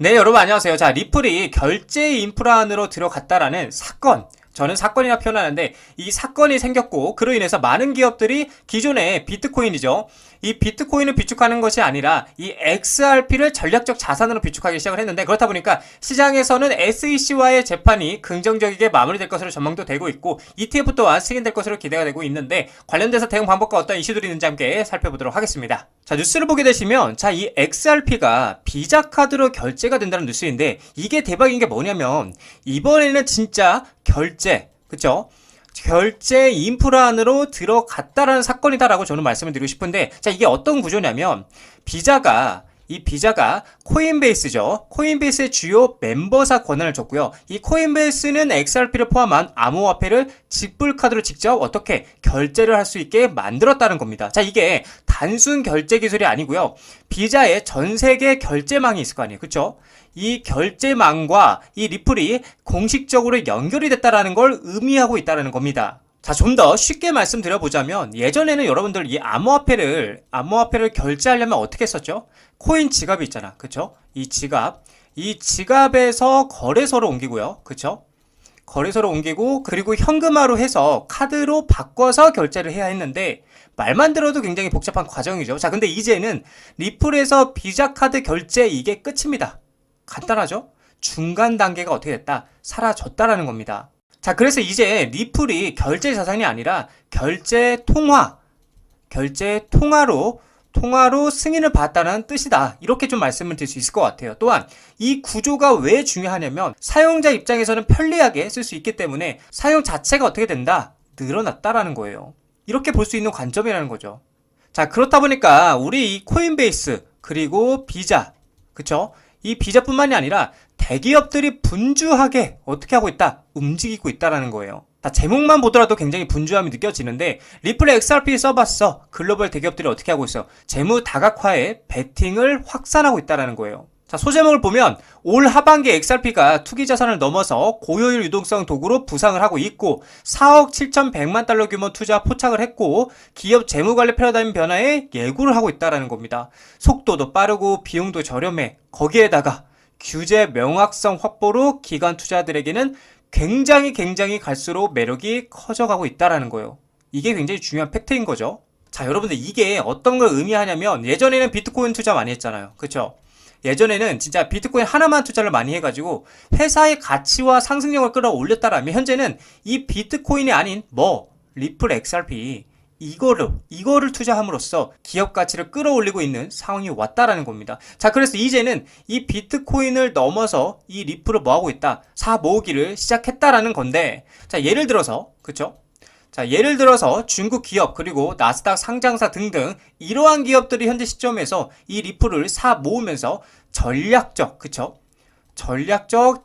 네, 여러분 안녕하세요. 자, 리플이 결제 인프라 안으로 들어갔다라는 사건. 저는 사건이라 표현하는데 이 사건이 생겼고 그로 인해서 많은 기업들이 기존의 비트코인이죠. 이 비트코인을 비축하는 것이 아니라 이 XRP를 전략적 자산으로 비축하기 시작을 했는데 그렇다 보니까 시장에서는 SEC와의 재판이 긍정적이게 마무리될 것으로 전망도 되고 있고 ETF 또한 승인될 것으로 기대가 되고 있는데 관련돼서 대응 방법과 어떤 이슈들이 있는지 함께 살펴보도록 하겠습니다. 자, 뉴스를 보게 되시면 자, 이 XRP가 비자 카드로 결제가 된다는 뉴스인데 이게 대박인 게 뭐냐면 이번에는 진짜 그쵸? 결제 인프라 안으로 들어갔다라는 사건이다라고 저는 말씀을 드리고 싶은데, 자, 이게 어떤 구조냐면, 이 비자가 코인베이스죠. 코인베이스의 주요 멤버사 권한을 줬고요. 이 코인베이스는 XRP를 포함한 암호화폐를 직불카드로 직접 어떻게 결제를 할 수 있게 만들었다는 겁니다. 자, 이게 단순 결제 기술이 아니고요. 비자의 전 세계 결제망이 있을 거 아니에요. 그쵸? 이 결제망과 이 리플이 공식적으로 연결이 됐다라는 걸 의미하고 있다는 겁니다. 자, 좀 더 쉽게 말씀드려보자면 예전에는 여러분들 이 암호화폐를 결제하려면 어떻게 했었죠? 코인 지갑이 있잖아. 그쵸? 이 지갑에서 거래소로 옮기고요. 그쵸? 거래소로 옮기고 그리고 현금화로 해서 카드로 바꿔서 결제를 해야 했는데 말만 들어도 굉장히 복잡한 과정이죠. 자, 근데 이제는 리플에서 비자 카드 결제 이게 끝입니다. 간단하죠? 중간 단계가 어떻게 됐다? 사라졌다라는 겁니다. 자, 그래서 이제 리플이 결제 자산이 아니라 결제 통화로 승인을 받았다는 뜻이다. 이렇게 좀 말씀을 드릴 수 있을 것 같아요. 또한 이 구조가 왜 중요하냐면 사용자 입장에서는 편리하게 쓸 수 있기 때문에 사용 자체가 어떻게 된다? 늘어났다라는 거예요. 이렇게 볼 수 있는 관점이라는 거죠. 자, 그렇다 보니까 우리 이 코인베이스 그리고 비자, 그쵸? 이 비자뿐만이 아니라 대기업들이 분주하게 어떻게 하고 있다? 움직이고 있다라는 거예요. 자, 제목만 보더라도 굉장히 분주함이 느껴지는데 리플의 XRP 써봤어. 글로벌 대기업들이 어떻게 하고 있어? 재무 다각화에 베팅을 확산하고 있다라는 거예요. 자, 소제목을 보면 올 하반기 XRP가 투기 자산을 넘어서 고효율 유동성 도구로 부상을 하고 있고 4억 7,100만 달러 규모 투자 포착을 했고 기업 재무관리 패러다임 변화에 예고를 하고 있다는 겁니다. 속도도 빠르고 비용도 저렴해. 거기에다가 규제 명확성 확보로 기관 투자들에게는 굉장히 갈수록 매력이 커져가고 있다는 거예요. 이게 굉장히 중요한 팩트인 거죠. 자, 여러분들 이게 어떤 걸 의미하냐면 예전에는 비트코인 투자 많이 했잖아요. 그쵸? 예전에는 진짜 비트코인 하나만 투자를 많이 해가지고 회사의 가치와 상승력을 끌어올렸다라면 현재는 이 비트코인이 아닌 리플 XRP 이거를 투자함으로써 기업 가치를 끌어올리고 있는 상황이 왔다라는 겁니다. 자, 그래서 이제는 이 비트코인을 넘어서 이 리플을 뭐하고 있다? 사 모으기를 시작했다라는 건데, 자, 예를 들어서 중국 기업 그리고 나스닥 상장사 등등 이러한 기업들이 현재 시점에서 이 리플을 사 모으면서 전략적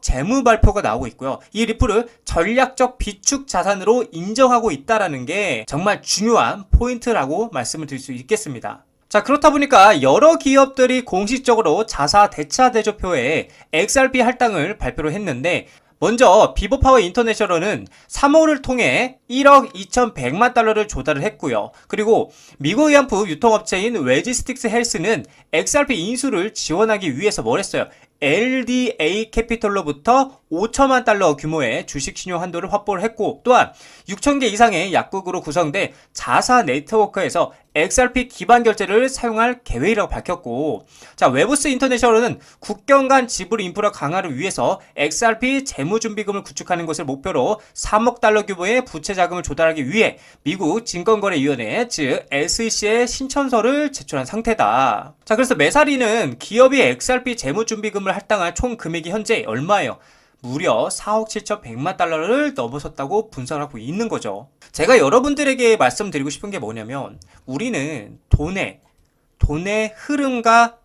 재무 발표가 나오고 있고요. 이 리플을 전략적 비축 자산으로 인정하고 있다라는 게 정말 중요한 포인트라고 말씀을 드릴 수 있겠습니다. 자, 그렇다 보니까 여러 기업들이 공식적으로 자사 대차 대조표에 XRP 할당을 발표를 했는데 먼저 비보파워 인터내셔널은 3호를 통해 1억 2,100만 달러를 조달을 했고요. 그리고 미국 의약품 유통업체인 웨지스틱스 헬스는 XRP 인수를 지원하기 위해서 뭘 했어요? LDA 캐피털로부터 5천만 달러 규모의 주식 신용 한도를 확보를 했고 또한 6,000개 이상의 약국으로 구성돼 자사 네트워크에서 XRP 기반 결제를 사용할 계획이라고 밝혔고, 자, 웨브스 인터내셔널은 국경 간 지불 인프라 강화를 위해서 XRP 재무준비금을 구축하는 것을 목표로 3억 달러 규모의 부채 자금을 조달하기 위해 미국 증권거래위원회 즉 SEC에 신청서를 제출한 상태다. 자, 그래서 메사리는 기업이 XRP 재무준비금을 할당할 총 금액이 현재 얼마예요? 무려 4억 7,100만 달러를 넘어섰다고 분석을 하고 있는 거죠. 제가 여러분들에게 말씀드리고 싶은 게 뭐냐면 우리는 돈의 흐름과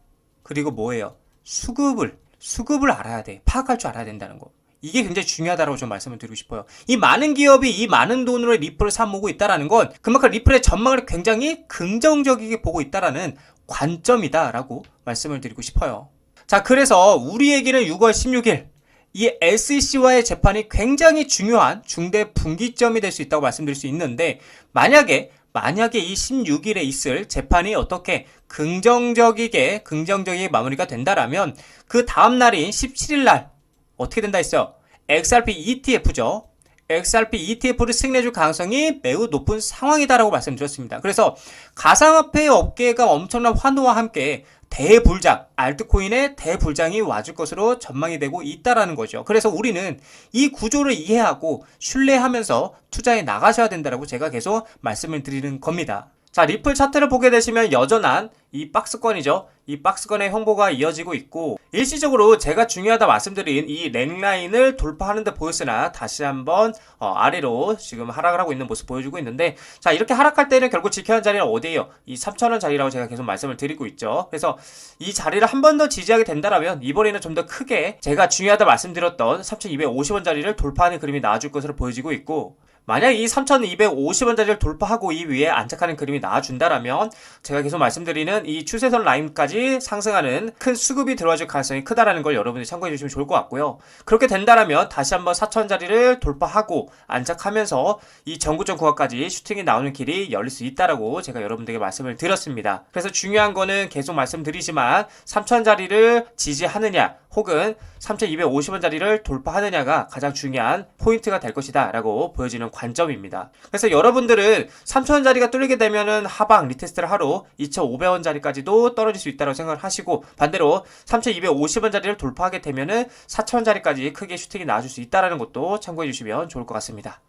그리고 수급을 알아야 돼. 파악할 줄 알아야 된다는 거. 이게 굉장히 중요하다고 좀 말씀을 드리고 싶어요. 이 많은 기업이 이 많은 돈으로 리플을 사모으고 있다는 건 그만큼 리플의 전망을 굉장히 긍정적이게 보고 있다는 관점이다라고 말씀을 드리고 싶어요. 자, 그래서 우리에게는 6월 16일 이 SEC와의 재판이 굉장히 중요한 중대 분기점이 될 수 있다고 말씀드릴 수 있는데 만약에 만약에 이 16일에 있을 재판이 어떻게 긍정적이게 마무리가 된다라면 그 다음 날인 17일 날 어떻게 된다 했어요? XRP ETF죠. XRP ETF를 승인해줄 가능성이 매우 높은 상황이다라고 말씀드렸습니다. 그래서 가상화폐 업계가 엄청난 환호와 함께 대불장, 알트코인의 대불장이 와줄 것으로 전망이 되고 있다라는 거죠. 그래서 우리는 이 구조를 이해하고 신뢰하면서 투자해 나가셔야 된다라고 제가 계속 말씀을 드리는 겁니다. 자, 리플 차트를 보게 되시면 여전한 이 박스권이죠. 이 박스권의 형보가 이어지고 있고 일시적으로 제가 중요하다 말씀드린 이 랭라인을 돌파하는 데 보였으나 다시 한번 아래로 지금 하락을 하고 있는 모습 보여주고 있는데, 자, 이렇게 하락할 때는 결국 지켜야 하는 자리는 어디예요? 이 3,000원 자리라고 제가 계속 말씀을 드리고 있죠. 그래서 이 자리를 한 번 더 지지하게 된다면 이번에는 좀 더 크게 제가 중요하다 말씀드렸던 3,250원 자리를 돌파하는 그림이 나와줄 것으로 보여지고 있고, 만약 이 3,250원짜리를 돌파하고 이 위에 안착하는 그림이 나와준다라면 제가 계속 말씀드리는 이 추세선 라인까지 상승하는 큰 수급이 들어와줄 가능성이 크다라는 걸 여러분들이 참고해 주시면 좋을 것 같고요. 그렇게 된다라면 다시 한번 4,000원짜리를 돌파하고 안착하면서 이 전고점 구간까지 슈팅이 나오는 길이 열릴 수 있다라고 제가 여러분들에게 말씀을 드렸습니다. 그래서 중요한 거는 계속 말씀드리지만 3,000원짜리를 지지하느냐 혹은 3,250원짜리를 돌파하느냐가 가장 중요한 포인트가 될 것이다 라고 보여지는 관점입니다. 그래서 여러분들은 3,000원짜리가 뚫리게 되면은 하방 리테스트를 하러 2,500원짜리까지도 떨어질 수 있다고 생각을 하시고, 반대로 3,250원짜리를 돌파하게 되면은 4,000원짜리까지 크게 슈팅이 나와줄 수 있다는 것도 참고해 주시면 좋을 것 같습니다.